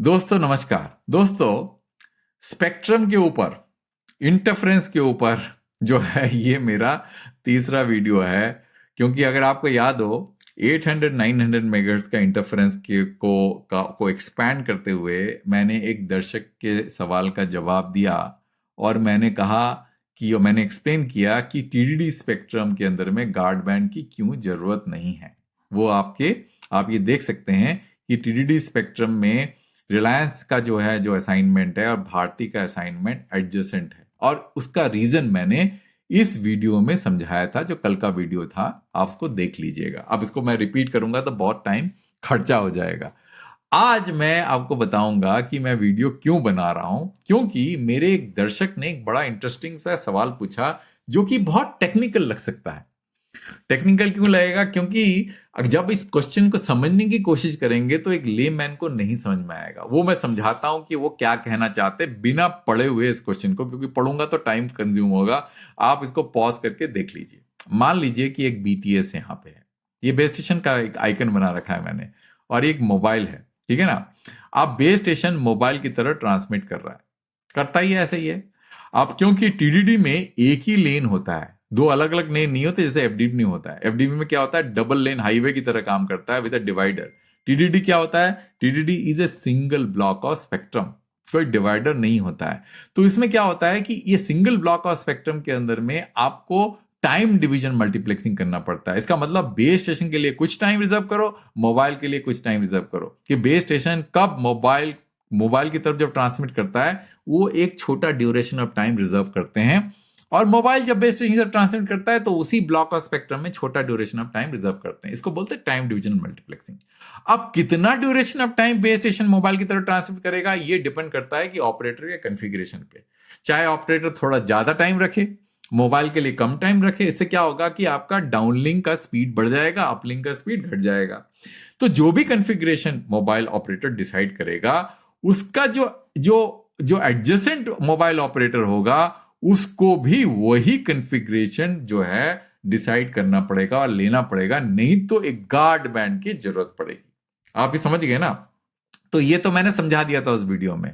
दोस्तों नमस्कार। दोस्तों, स्पेक्ट्रम के ऊपर, इंटरफेरेंस के ऊपर जो है ये मेरा तीसरा वीडियो है। क्योंकि अगर आपको याद हो 800-900 मेगाहर्ट्ज का इंटरफेरेंस को एक्सपैंड करते हुए मैंने एक दर्शक के सवाल का जवाब दिया और मैंने कहा कि मैंने एक्सप्लेन किया कि टीडीडी स्पेक्ट्रम के अंदर में गार्ड बैंड की क्यों जरूरत नहीं है। वो आप ये देख सकते हैं कि टीडीडी स्पेक्ट्रम में रिलायंस का जो असाइनमेंट है और भारती का असाइनमेंट एडजेसेंट है, और उसका रीजन मैंने इस वीडियो में समझाया था। जो कल का वीडियो था आप उसको देख लीजिएगा। अब इसको मैं रिपीट करूंगा तो बहुत टाइम खर्चा हो जाएगा। आज मैं आपको बताऊंगा कि मैं वीडियो क्यों बना रहा हूं, क्योंकि मेरे एक दर्शक ने एक बड़ा इंटरेस्टिंग सा सवाल पूछा जो कि बहुत टेक्निकल लग सकता है। टेक्निकल क्यों लगेगा? क्योंकि जब इस क्वेश्चन को समझने की कोशिश करेंगे तो एक लेमैन को नहीं समझ में आएगा। वो मैं समझाता हूं कि वो क्या कहना चाहते बिना पढ़े हुए इस क्वेश्चन को, क्योंकि पढ़ूंगा तो टाइम कंज्यूम होगा। आप इसको पॉज करके देख लीजिए। मान लीजिए कि एक बीटीएस यहाँ पे है, ये बेस स्टेशन का एक आइकन बना रखा है मैंने, और एक मोबाइल है, ठीक है ना। आप बेस स्टेशन मोबाइल की तरह ट्रांसमिट कर रहा है, करता ही ऐसा ही है। अब क्योंकि टीडीडी में एक ही लेन होता है, दो अलग अलग लेन नहीं होते जैसे एफडीबी में होता है। एफडीबी में क्या होता है, डबल लेन हाईवे की तरह काम करता है विद अ डिवाइडर। टीडीडी क्या होता है, TDD is a single block of spectrum, कोई डिवाइडर नहीं होता है। तो इसमें क्या होता है कि ये सिंगल ब्लॉक ऑफ स्पेक्ट्रम के अंदर में आपको टाइम डिवीजन मल्टीप्लेक्सिंग करना पड़ता है। इसका मतलब बेस स्टेशन के लिए कुछ टाइम रिजर्व करो, मोबाइल के लिए कुछ टाइम रिजर्व करो। कि बेस स्टेशन कब मोबाइल मोबाइल की तरफ जब ट्रांसमिट करता है वो एक छोटा ड्यूरेशन ऑफ टाइम रिजर्व करते हैं, और मोबाइल जब बेस स्टेशन से ट्रांसमिट करता है तो उसी ब्लॉक ऑफ स्पेक्ट्रम में छोटा ड्यूरेशन ऑफ टाइम रिजर्व करते हैं। इसको बोलते हैं टाइम डिवीजन मल्टीप्लेक्सिंग। अब कितना duration of time base station mobile की तरफ ट्रांसमिट करेगा ये डिपेंड करता है कि ऑपरेटर के कॉन्फ़िगरेशन पे। चाहे ऑपरेटर थोड़ा ज्यादा टाइम रखे, मोबाइल के लिए कम टाइम रखे, इससे क्या होगा कि आपका डाउनलिंक का स्पीड बढ़ जाएगा, अपलिंक का स्पीड घट जाएगा। तो जो भी कॉन्फ़िगरेशन मोबाइल ऑपरेटर डिसाइड करेगा, उसका जो जो जो एडजेसेंट मोबाइल ऑपरेटर होगा उसको भी वही कॉन्फ़िगरेशन जो है डिसाइड करना पड़ेगा और लेना पड़ेगा, नहीं तो एक गार्ड बैंड की जरूरत पड़ेगी। आप ये समझ गए ना। तो ये तो मैंने समझा दिया था उस वीडियो में।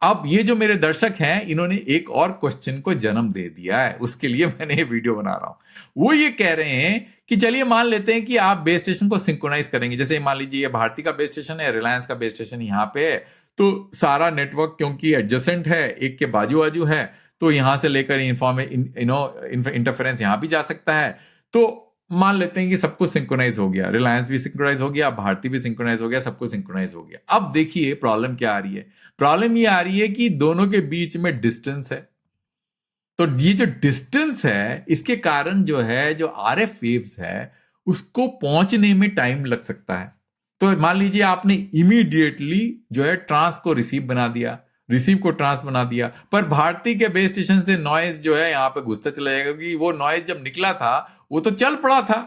अब ये जो मेरे दर्शक हैं इन्होंने एक और क्वेश्चन को जन्म दे दिया है, उसके लिए मैंने ये वीडियो बना रहा हूं। वो ये कह रहे हैं कि चलिए मान लेते हैं कि आप बेस स्टेशन को सिंक्रोनाइज करेंगे। जैसे मान लीजिए ये भारती का बेस स्टेशन है, रिलायंस का बेस स्टेशन यहाँ पे है, तो सारा नेटवर्क क्योंकि एडजेसेंट है, एक के बाजू बाजू है, तो यहां से लेकर इंटरफेरेंस यहां भी जा सकता है। तो मान लेते हैं कि सब कुछ सिंक्रोनाइज हो गया, रिलायंस भी सिंक्रोनाइज हो गया, भारती भी सिंक्रोनाइज हो गया, सब कुछ सिंक्रोनाइज हो गया। अब देखिए प्रॉब्लम क्या आ रही है। प्रॉब्लम ये आ रही है कि दोनों के बीच में डिस्टेंस है। तो ये जो डिस्टेंस है इसके कारण जो है जो आरएफ वेव्स है उसको पहुंचने में टाइम लग सकता है। तो मान लीजिए आपने इमीडिएटली जो है ट्रांस को रिसीव बना दिया, रिसीव को ट्रांस बना दिया, पर भारती के बेस स्टेशन से नॉइज जो है यहां पे घुसता चला जाएगा, क्योंकि वो नॉइज जब निकला था वो तो चल पड़ा था।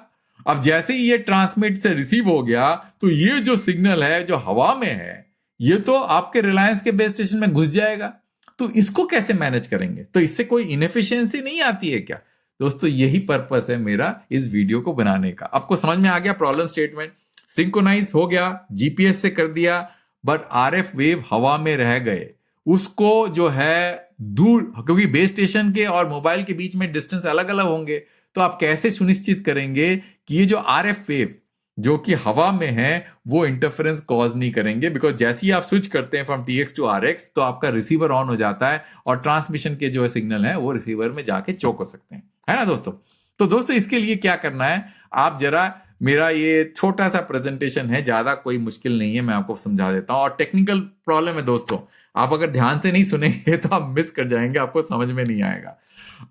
अब जैसे ही ये ट्रांसमिट से रिसीव हो गया तो ये जो सिग्नल है जो हवा में है ये तो आपके रिलायंस के बेस स्टेशन में घुस जाएगा। तो इसको कैसे मैनेज करेंगे? तो इससे कोई इनएफिशिएंसी नहीं आती है क्या? दोस्तों यही पर्पस है मेरा इस वीडियो को बनाने का। आपको समझ में आ गया प्रॉब्लम स्टेटमेंट? सिंक्रोनाइज हो गया, जीपीएस से कर दिया, बट आरएफ वेव हवा में रह गए। उसको जो है दूर, क्योंकि बेस स्टेशन के और मोबाइल के बीच में डिस्टेंस अलग अलग होंगे, तो आप कैसे सुनिश्चित करेंगे कि ये जो आरएफ वेव जो कि हवा में है वो इंटरफेरेंस कॉज नहीं करेंगे? बिकॉज जैसे ही आप स्विच करते हैं फ्रॉम टीएक्स टू आरएक्स तो आपका रिसीवर ऑन हो जाता है और ट्रांसमिशन के जो सिग्नल है वो रिसीवर में जाके चोक हो सकते हैं, है ना दोस्तों। तो दोस्तों इसके लिए क्या करना है, आप जरा मेरा ये छोटा सा प्रेजेंटेशन है, ज्यादा कोई मुश्किल नहीं है, मैं आपको समझा देता हूं। और टेक्निकल प्रॉब्लम है दोस्तों, आप अगर ध्यान से नहीं सुनेंगे तो आप मिस कर जाएंगे, आपको समझ में नहीं आएगा।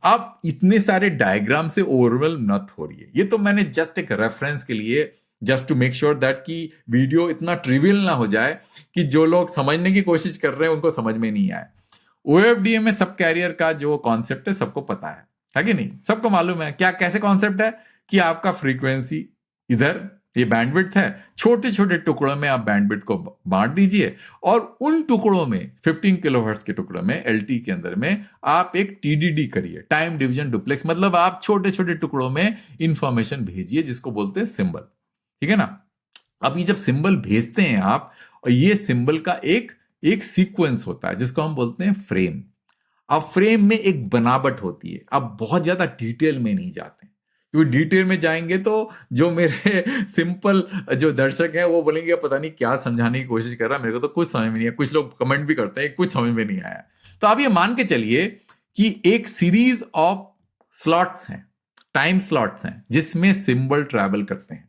अब इतने सारे डायग्राम से ओवरवेल्म मत हो रही है, ये तो मैंने जस्ट एक रेफरेंस के लिए, just to make sure that कि वीडियो इतना ट्रिवियल ना हो जाए कि जो लोग समझने की कोशिश कर रहे हैं उनको समझ में नहीं आए। ओएफडीएम में सब कैरियर का जो कॉन्सेप्ट है सबको पता है कि नहीं? सबको मालूम है क्या कैसे कॉन्सेप्ट है कि आपका फ्रीक्वेंसी इधर ये बैंडविड्थ है, छोटे छोटे टुकड़ों में आप बैंडविड्थ को बांट दीजिए, और उन टुकड़ों में 15 किलोहर्ट्ज के टुकड़ों में एलटी के अंदर में आप एक टीडीडी करिए, टाइम डिवीजन डुप्लेक्स। मतलब आप छोटे छोटे टुकड़ों में इंफॉर्मेशन भेजिए जिसको बोलते हैं सिंबल, ठीक है ना। अब ये जब सिंबल भेजते हैं आप, और ये सिंबल का एक एक सीक्वेंस होता है जिसको हम बोलते हैं फ्रेम। अब फ्रेम में एक बनावट होती है। अब बहुत ज्यादा डिटेल में नहीं जाते, क्योंकि डिटेल में जाएंगे तो जो मेरे सिंपल जो दर्शक हैं वो बोलेंगे पता नहीं क्या समझाने की कोशिश कर रहा है, मेरे को तो कुछ समझ में नहीं आया। कुछ लोग कमेंट भी करते हैं कुछ समझ में नहीं आया। तो आप ये मान के चलिए कि एक सीरीज ऑफ स्लॉट्स हैं, टाइम स्लॉट्स हैं, जिसमें सिंबल ट्रैवल करते हैं,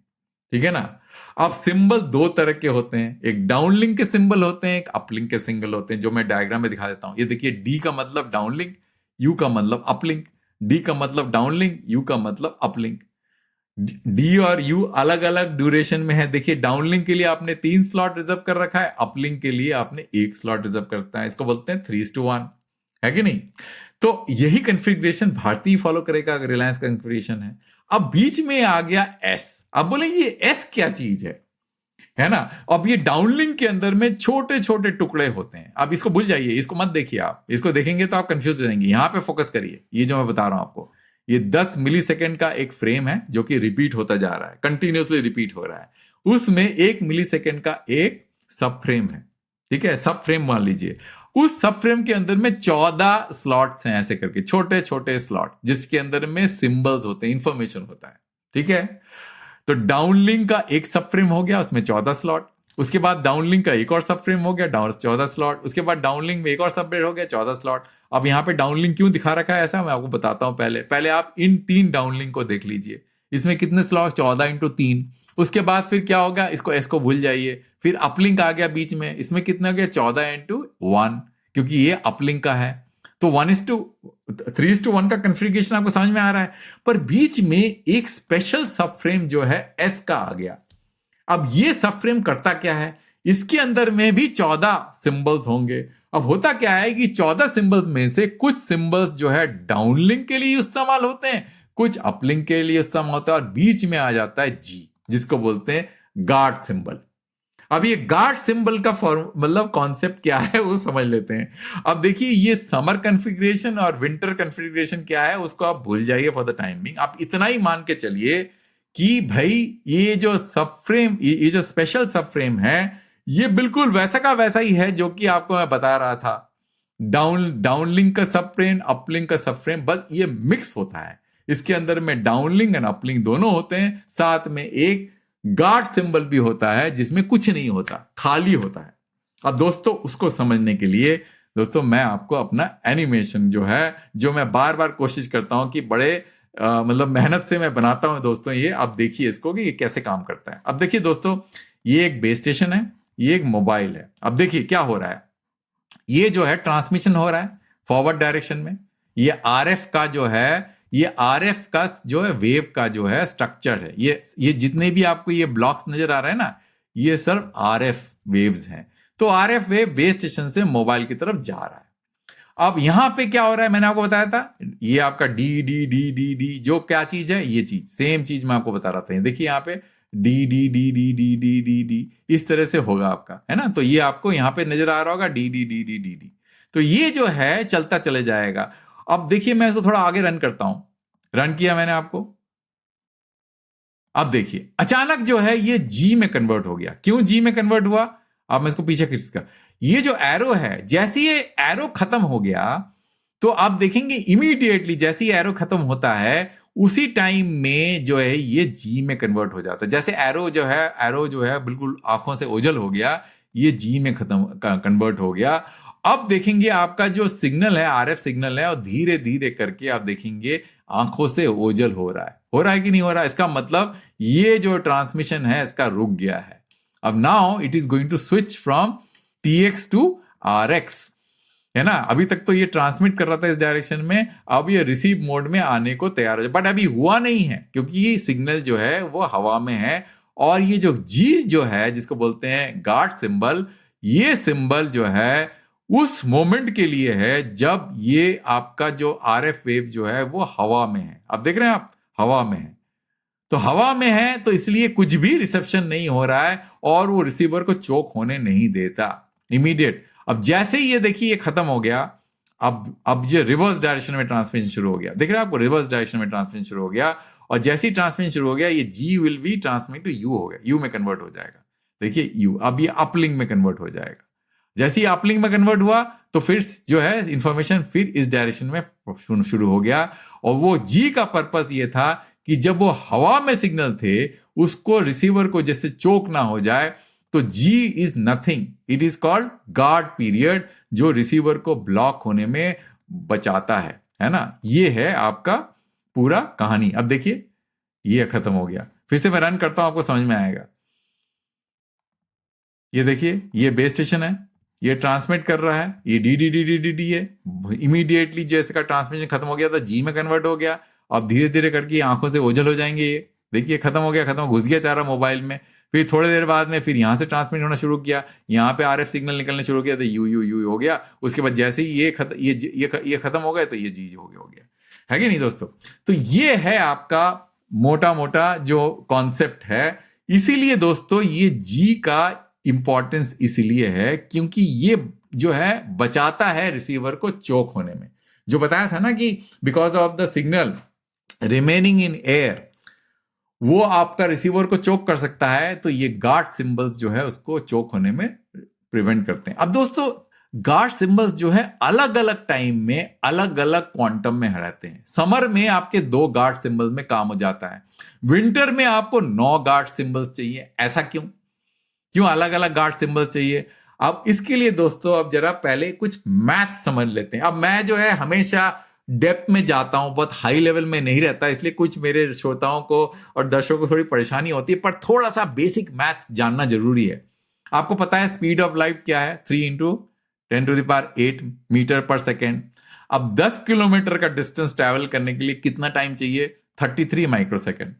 ठीक है ना। अब सिंबल दो तरह के होते हैं, एक डाउनलिंक के सिंबल होते हैं, एक अपलिंक के सिंबल होते हैं, जो मैं डायग्राम में दिखा देता हूं। ये देखिए, डी का मतलब डाउनलिंक, यू का मतलब अपलिंक। डी का मतलब डाउनलिंक, यू का मतलब अपलिंक। डी और यू अलग अलग ड्यूरेशन में है। देखिए, डाउनलिंक के लिए आपने 3 स्लॉट रिजर्व कर रखा है, अपलिंक के लिए आपने 1 स्लॉट रिजर्व करता है। इसको बोलते हैं 3:1, है कि नहीं। तो यही कॉन्फ़िगरेशन भारती फॉलो करेगा अगर रिलायंस का कॉन्फ़िगरेशन है। अब बीच में आ गया एस। अब बोलेंगे ये एस क्या चीज है ना। अब ये डाउनलिंक के अंदर में छोटे छोटे टुकड़े होते हैं। अब इसको भूल जाइए, इसको मत देखिए, आप इसको देखेंगे तो आप कंफ्यूज हो जाएंगे। यहां पे फोकस करिए, ये जो मैं बता रहा हूं आपको, ये 10 मिलीसेकंड का एक फ्रेम है जो कि रिपीट होता जा रहा है, कंटिन्यूअसली रिपीट हो रहा है। उसमें 1 मिलीसेकंड का एक सब फ्रेम है, ठीक है, सब फ्रेम मान लीजिए। उस सब फ्रेम के अंदर में 14 स्लॉट्स हैं, ऐसे करके छोटे छोटे स्लॉट, जिसके अंदर में सिंबल्स होते हैं, इंफॉर्मेशन होता है, ठीक है। तो डाउनलिंक का एक सब फ्रेम हो गया, उसमें 14 स्लॉट। उसके बाद डाउनलिंक का एक और सब फ्रेम हो गया, 14 स्लॉट। उसके बाद डाउनलिंक में एक और सब फ्रेम हो गया, 14 स्लॉट। अब यहां पे डाउनलिंक क्यों दिखा रखा है ऐसा, मैं आपको बताता हूं। पहले आप इन 3 डाउनलिंक को देख लीजिए। इसमें कितने स्लॉट, 14 इंटू 3। उसके बाद फिर क्या होगा, इसको भूल जाइए। फिर अपलिंक आ गया बीच में, इसमें कितना हो गया, 14 इंटू 1, क्योंकि ये अपलिंक का है। तो 3:1 का कॉन्फ़िगरेशन आपको समझ में आ रहा है। पर बीच में एक स्पेशल सब फ्रेम जो है एस का आ गया। अब ये सब फ्रेम करता क्या है, इसके अंदर में भी 14 सिंबल्स होंगे। अब होता क्या है कि 14 सिंबल्स में से कुछ सिंबल्स जो है डाउनलिंक के लिए इस्तेमाल होते हैं, कुछ अपलिंक के लिए इस्तेमाल होता है, और बीच में आ जाता है जी, जिसको बोलते हैं गार्ड सिंबल। अब ये गार्ड सिंबल का मतलब कॉन्सेप्ट क्या है वो समझ लेते हैं। अब देखिए, ये समर कॉन्फ़िगरेशन और विंटर कॉन्फ़िगरेशन क्या है उसको आप भूल जाइए फॉर द टाइम बिंग। आप इतना ही मान के चलिए कि भाई ये जो सब फ्रेम, ये जो स्पेशल सब फ्रेम है, ये बिल्कुल वैसा का वैसा ही है जो कि आपको मैं बता रहा था। डाउनलिंक का सब फ्रेम, अपलिंक का सब फ्रेम, बस ये मिक्स होता है। इसके अंदर में डाउनलिंक एंड अपलिंक दोनों होते हैं, साथ में एक गार्ड सिंबल भी होता है जिसमें कुछ नहीं होता, खाली होता है। अब दोस्तों, उसको समझने के लिए दोस्तों मैं आपको अपना एनिमेशन जो है, जो मैं बार बार कोशिश करता हूं कि बड़े मतलब मेहनत से मैं बनाता हूं दोस्तों, ये आप देखिए इसको कि ये कैसे काम करता है। अब देखिए दोस्तों, ये एक बेस स्टेशन है, ये एक मोबाइल है। अब देखिए क्या हो रहा है, ये जो है ट्रांसमिशन हो रहा है फॉरवर्ड डायरेक्शन में। ये आरएफ का जो है, ये आरएफ का जो है वेव का जो है स्ट्रक्चर है। ये जितने भी आपको ये ब्लॉक्स नजर आ रहे हैं ना, ये सिर्फ आरएफ वेव्स हैं। तो आरएफ वेव बेस स्टेशन से मोबाइल की तरफ जा रहा है। अब यहां पे क्या हो रहा है, मैंने आपको बताया था, ये आपका D D D D D जो क्या चीज है, ये चीज सेम चीज मैं आपको बता रहा था। देखिए यहाँ पे D D D D D D D D इस तरह से होगा आपका, है ना। तो ये आपको यहाँ पे नजर आ रहा होगा D D D D D D. तो ये जो है चलता चले जाएगा। अब देखिए, मैं इसको थोड़ा आगे रन करता हूं। रन किया मैंने आपको। अब देखिए, अचानक जो है ये जी में कन्वर्ट हो गया। क्यों जी में कन्वर्ट हुआ, अब मैं इसको पीछे खींचकर, ये जो एरो है, जैसे ये एरो खत्म हो गया, तो आप देखेंगे इमीडिएटली जैसे ही एरो खत्म होता है, उसी टाइम में जो है ये जी में कन्वर्ट हो जाता है। जैसे एरो जो है बिल्कुल आंखों से ओझल हो गया, ये जी में खत्म कन्वर्ट हो गया। अब देखेंगे आपका जो सिग्नल है, आरएफ सिग्नल है, और धीरे धीरे करके आप देखेंगे आंखों से ओझल हो रहा है कि नहीं हो रहा है। इसका मतलब ये जो ट्रांसमिशन है इसका रुक गया है। अब now it is going to switch from TX to RX, है ना। अभी तक तो ये ट्रांसमिट कर रहा था इस डायरेक्शन में, अब ये रिसीव मोड में आने को तैयार हो जाए, बट अभी हुआ नहीं है क्योंकि ये सिग्नल जो है वो हवा में है। और ये जो जी जो है, जिसको बोलते हैं गार्ड सिंबल, ये सिंबल जो है उस मोमेंट के लिए है जब ये आपका जो आरएफ वेव जो है वो हवा में है। अब देख रहे हैं आप, हवा में है। तो हवा में है तो इसलिए कुछ भी रिसेप्शन नहीं हो रहा है और वो रिसीवर को चोक होने नहीं देता इमीडिएट। अब जैसे ही ये देखिए ये खत्म हो गया, अब ये रिवर्स डायरेक्शन में ट्रांसमिशन शुरू हो गया। देख रहे हैं आपको, रिवर्स डायरेक्शन में ट्रांसमिशन शुरू हो गया, और जैसे ही ट्रांसमिशन शुरू हो गया, ये G will be transmit to you हो गया, यू में कन्वर्ट हो जाएगा। देखिए यू, अब ये अपलिंक में कन्वर्ट हो जाएगा। जैसे ही अपलिंक में कन्वर्ट हुआ तो फिर जो है इंफॉर्मेशन फिर इस डायरेक्शन में शुरू हो गया। और वो जी का पर्पस ये था कि जब वो हवा में सिग्नल थे उसको रिसीवर को जैसे चोक ना हो जाए, तो G is nothing, it is called guard period, जो रिसीवर को ब्लॉक होने में बचाता है ना। ये है आपका पूरा कहानी। अब देखिए ये खत्म हो गया, फिर से मैं रन करता हूं, आपको समझ में आएगा। ये देखिए ये बेस स्टेशन है, ये ट्रांसमिट कर रहा है, ये D D D D D D है। इमीडिएटली जैसे का ट्रांसमिशन खत्म हो गया था, जी में कन्वर्ट हो गया। अब धीरे धीरे करके आंखों से ओझल हो जाएंगे। ये देखिए खत्म हो गया, खत्म, घुस गया चारा मोबाइल में। फिर थोड़ी देर बाद में फिर यहां से ट्रांसमिट होना शुरू किया, यहाँ पे आरएफ सिग्नल निकलने शुरू किया, तो यू यू यू हो गया। उसके बाद जैसे ही ये खत्म हो गया तो ये जी हो गया, है कि नहीं दोस्तों। तो ये है आपका मोटा मोटा जो कॉन्सेप्ट है। इसीलिए दोस्तों ये जी का इंपॉर्टेंस इसलिए है क्योंकि ये जो है बचाता है रिसीवर को चोक होने में। जो बताया था ना कि because of the signal remaining in air वो आपका रिसीवर को चोक कर सकता है, तो ये गार्ड सिंबल्स जो है उसको चोक होने में प्रिवेंट करते हैं। अब दोस्तों गार्ड सिंबल्स जो है अलग अलग टाइम में अलग अलग क्वांटम में रहते हैं। समर में आपके 2 गार्ड सिंबल में काम हो जाता है, विंटर में आपको 9 गार्ड सिंबल्स चाहिए। ऐसा क्यों क्यों अलग अलग गार्ड सिंबल चाहिए? अब इसके लिए दोस्तों अब जरा पहले कुछ मैथ समझ लेते हैं। अब मैं जो है हमेशा डेप्थ में जाता हूं, बहुत हाई लेवल में नहीं रहता, इसलिए कुछ मेरे श्रोताओं को और दर्शकों को थोड़ी परेशानी होती है, पर थोड़ा सा बेसिक मैथ जानना जरूरी है। आपको पता है स्पीड ऑफ लाइट क्या है? 3 इंटू 10⁸ मीटर पर सेकेंड। अब 10 किलोमीटर का डिस्टेंस ट्रेवल करने के लिए कितना टाइम चाहिए? 33 माइक्रो सेकेंड।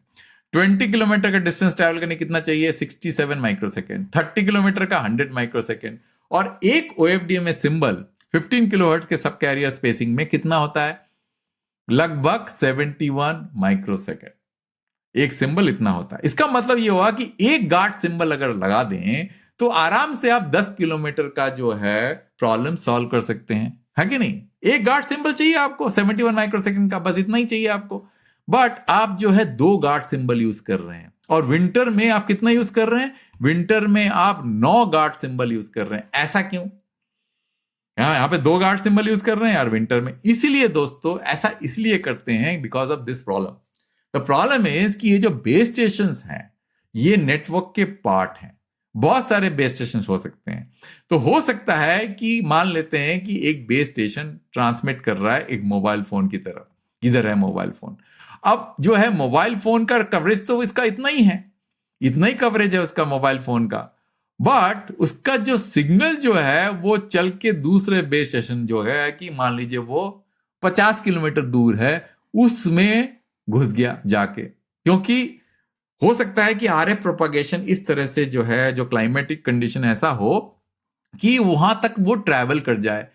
20 किलोमीटर का डिस्टेंस ट्रैवल करने कितना चाहिए? 67 माइक्रो सेकेंड। 30 किलोमीटर का 100 माइक्रो सेकेंड। और एक OFDM सिंबल 15 किलोहर्ट्ज के सब कैरियर स्पेसिंग में कितना होता है? लगभग 71 माइक्रो सेकेंड। एक सिंबल इतना होता है। इसका मतलब यह हुआ कि एक गार्ड सिंबल अगर लगा दें तो आराम से आप 10 किलोमीटर का जो है प्रॉब्लम सॉल्व कर सकते हैं, है कि नहीं? एक गार्ड सिंबल चाहिए आपको 71 माइक्रो सेकेंड का, बस इतना ही चाहिए आपको। बट आप जो है 2 गार्ड सिंबल यूज कर रहे हैं, और विंटर में आप कितना यूज कर रहे हैं? विंटर में आप 9 गार्ड सिंबल यूज कर रहे हैं। ऐसा क्यों? यहां पे 2 गार्ड सिंबल यूज कर रहे हैं और विंटर में। इसीलिए दोस्तों ऐसा इसलिए करते हैं because of this problem. The problem is कि ये जो बेस स्टेशन हैं ये नेटवर्क के पार्ट हैं। बहुत सारे बेस स्टेशन हो सकते हैं। तो हो सकता है कि मान लेते हैं कि एक बेस स्टेशन ट्रांसमिट कर रहा है एक मोबाइल फोन की तरफ। इधर है मोबाइल फोन। अब जो है मोबाइल फोन का कवरेज तो इसका इतना ही है, इतना ही कवरेज है उसका मोबाइल फोन का। बट उसका जो सिग्नल जो है वो चल के दूसरे बेस स्टेशन जो है कि मान लीजिए वो 50 किलोमीटर दूर है, उसमें घुस गया जाके। क्योंकि हो सकता है कि RF प्रोपागेशन इस तरह से जो है, जो क्लाइमेटिक कंडीशन ऐसा हो कि वहां तक वो ट्रैवल कर जाए।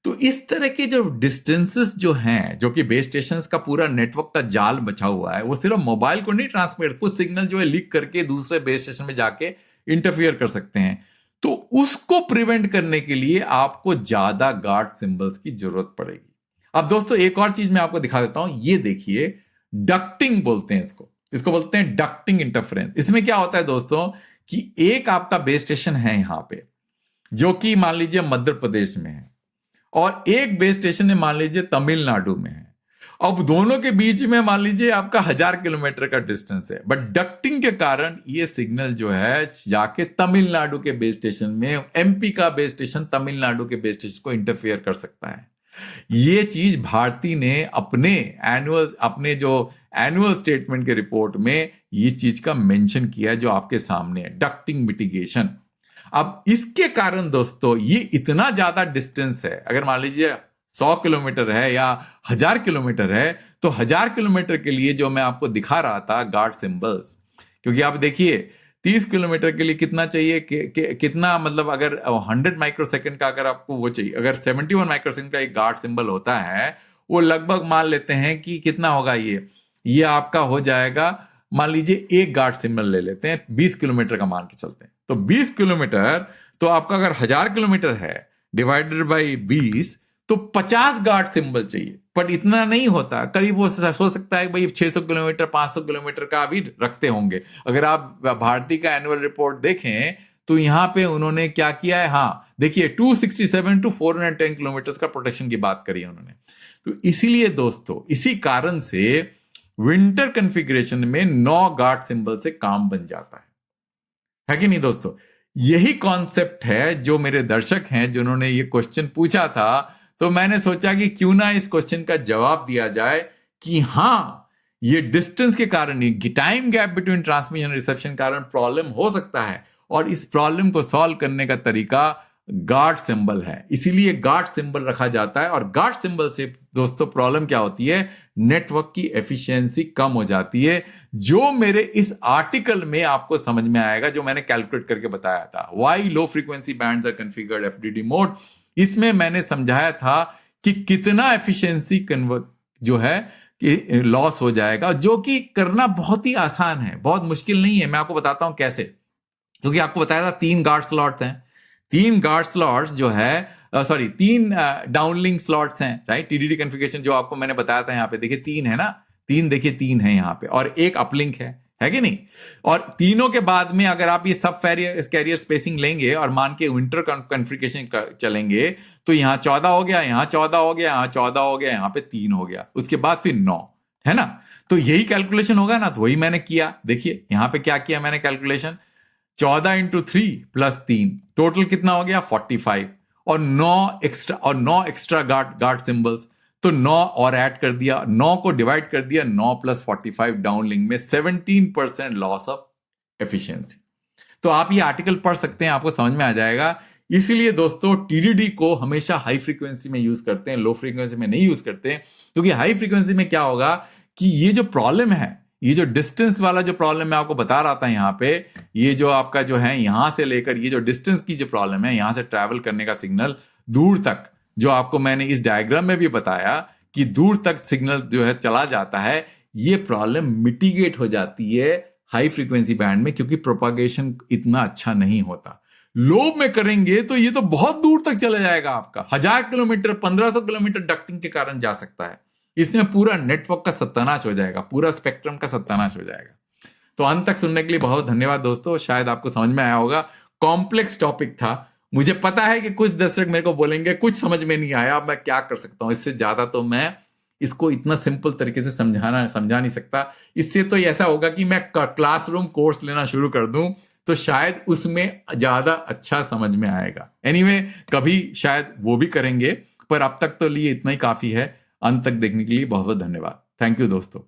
तो इस तरह के जो डिस्टेंसेस जो हैं, जो कि बेस स्टेशन का पूरा नेटवर्क का जाल बचा हुआ है, वो सिर्फ मोबाइल को नहीं ट्रांसमिट, कुछ सिग्नल जो है लीक करके दूसरे बेस स्टेशन में जाके इंटरफियर कर सकते हैं। तो उसको प्रिवेंट करने के लिए आपको ज्यादा गार्ड सिंबल्स की जरूरत पड़ेगी। अब दोस्तों एक और चीज मैं आपको दिखा देता हूं, ये देखिए, डक्टिंग बोलते हैं इसको बोलते हैं डक्टिंग इंटरफेरेंस। इसमें क्या होता है दोस्तों कि एक आपका बेस स्टेशन है यहां पे जो कि मान लीजिए मध्य प्रदेश में है, और एक बेस स्टेशन है मान लीजिए तमिलनाडु में है। अब दोनों के बीच में मान लीजिए आपका 1000 किलोमीटर का डिस्टेंस है, बट डक्टिंग के कारण ये सिग्नल जो है जाके तमिलनाडु के बेस स्टेशन में, MP का बेस स्टेशन तमिलनाडु के बेस स्टेशन को इंटरफेयर कर सकता है। ये चीज भारती ने अपने जो एनुअल स्टेटमेंट के रिपोर्ट में ये चीज का मेंशन किया है, जो आपके सामने है, डक्टिंग मिटिगेशन। अब इसके कारण दोस्तों ये इतना ज्यादा डिस्टेंस है, अगर मान लीजिए 100 किलोमीटर है या 1000 किलोमीटर है, तो 1000 किलोमीटर के लिए जो मैं आपको दिखा रहा था गार्ड सिंबल्स, क्योंकि आप देखिए 30 किलोमीटर के लिए कितना चाहिए कितना, मतलब अगर 100 माइक्रो सेकंड का अगर आपको वो चाहिए, अगर 71 माइक्रो सेकंड का एक गार्ड सिंबल होता है, वो लगभग मान लेते हैं कि कितना होगा, ये आपका हो जाएगा, मान लीजिए एक गार्ड सिंबल ले लेते हैं, 20 किलोमीटर का मान के चलते हैं। तो 20 किलोमीटर, तो आपका अगर 1000 किलोमीटर है डिवाइडेड बाई 20, तो 50 गार्ड सिंबल चाहिए। पर इतना नहीं होता, करीब वो हो सकता है भाई 600 किलोमीटर 500 किलोमीटर का भी रखते होंगे। अगर आप भारती का एनुअल रिपोर्ट देखें तो यहां पे उन्होंने क्या किया है, हाँ देखिए 267 टू 410 किलोमीटर का प्रोटेक्शन की बात करी है उन्होंने। तो इसीलिए दोस्तों इसी कारण से विंटर कॉन्फ़िगरेशन में 9 गार्ड सिंबल से काम बन जाता है कि नहीं दोस्तों। यही कॉन्सेप्ट है जो मेरे दर्शक हैं जिन्होंने ये क्वेश्चन पूछा था, तो मैंने सोचा कि क्यों ना इस क्वेश्चन का जवाब दिया जाए कि हाँ ये डिस्टेंस के कारण ही, time gap between transmission reception कारण प्रॉब्लम हो सकता है, और इस प्रॉब्लम को सॉल्व करने का तरीका गार्ड सिंबल है, इसीलिए गार्ड सिंबल रखा जाता है। और गार्ड सिंबल से दोस्तों प्रॉब्लम क्या होती है, नेटवर्क की एफिशिएंसी कम हो जाती है, जो मेरे इस आर्टिकल में आपको समझ में आएगा, जो मैंने कैलकुलेट करके बताया था, why low frequency bands are configured FDD mode. इसमें मैंने समझाया था कि कितना एफिशिएंसी कन्वर्ट जो है कि लॉस हो जाएगा, जो कि करना बहुत ही आसान है, बहुत मुश्किल नहीं है। मैं आपको बताता हूं कैसे, क्योंकि आपको बताया था 3 गार्ड स्लॉट्स हैं, 3 गार्ड स्लॉट्स जो है सॉरी 3 डाउनलिंक स्लॉट्स हैं, राइट। टीडीडी कॉन्फ़िगरेशन जो आपको मैंने बताया था, यहां पे देखिए 3 है ना, 3 देखिए 3 है यहां पे, और एक अपलिंक है कि नहीं। और तीनों के बाद में अगर आप ये सब कैरियर स्पेसिंग लेंगे और मान के विंटर कॉन्फ़िगरेशन चलेंगे, तो यहां 14 हो गया, यहां 14 हो गया, यहां 14 हो गया, यहां पे 3 हो गया, उसके बाद फिर 9, है ना। तो यही कैलकुलेशन होगा ना, तो वही मैंने किया। देखिए यहां पे क्या किया मैंने कैलकुलेशन, 14 इंटू 3 प्लस 3, टोटल कितना हो गया 45, और 9 एक्स्ट्रा गार्ड सिंबल्स, तो 9 और ऐड कर दिया, 9 को डिवाइड कर दिया, 9 प्लस 45 डाउनलिंक में 17% लॉस ऑफ एफिशिएंसी। तो आप ये आर्टिकल पढ़ सकते हैं, आपको समझ में आ जाएगा। इसीलिए दोस्तों टीडीडी को हमेशा हाई फ्रीक्वेंसी में यूज करते हैं, लो फ्रीक्वेंसी में नहीं यूज करते, क्योंकि हाई फ्रीक्वेंसी में क्या होगा कि ये जो प्रॉब्लम है, ये जो डिस्टेंस वाला जो प्रॉब्लम मैं आपको बता रहा था यहां पे, ये जो आपका जो है यहां से लेकर ये जो डिस्टेंस की जो प्रॉब्लम है, यहां से ट्रैवल करने का सिग्नल दूर तक, जो आपको मैंने इस डायग्राम में भी बताया कि दूर तक सिग्नल जो है चला जाता है, ये प्रॉब्लम मिटिगेट हो जाती है हाई फ्रीक्वेंसी बैंड में, क्योंकि प्रोपागेशन इतना अच्छा नहीं होता। लो में करेंगे तो ये तो बहुत दूर तक चला जाएगा, आपका 1000 किलोमीटर 1500 किलोमीटर डक्टिंग के कारण जा सकता है। इसमें पूरा नेटवर्क का सत्यानाश हो जाएगा, पूरा स्पेक्ट्रम का सत्यानाश हो जाएगा। तो अंत तक सुनने के लिए बहुत धन्यवाद दोस्तों, शायद आपको समझ में आया होगा। कॉम्प्लेक्स टॉपिक था, मुझे पता है कि कुछ दर्शक मेरे को बोलेंगे कुछ समझ में नहीं आया, मैं क्या कर सकता हूं, इससे ज्यादा तो मैं इसको इतना सिंपल तरीके से समझा नहीं सकता। इससे तो ऐसा होगा कि मैं क्लासरूम कोर्स लेना शुरू कर दूं, तो शायद उसमें ज्यादा अच्छा समझ में आएगा। एनीवे, कभी शायद वो भी करेंगे, पर अब तक तो लिए इतना ही काफी है। अंत तक देखने के लिए बहुत बहुत धन्यवाद। थैंक यू दोस्तों।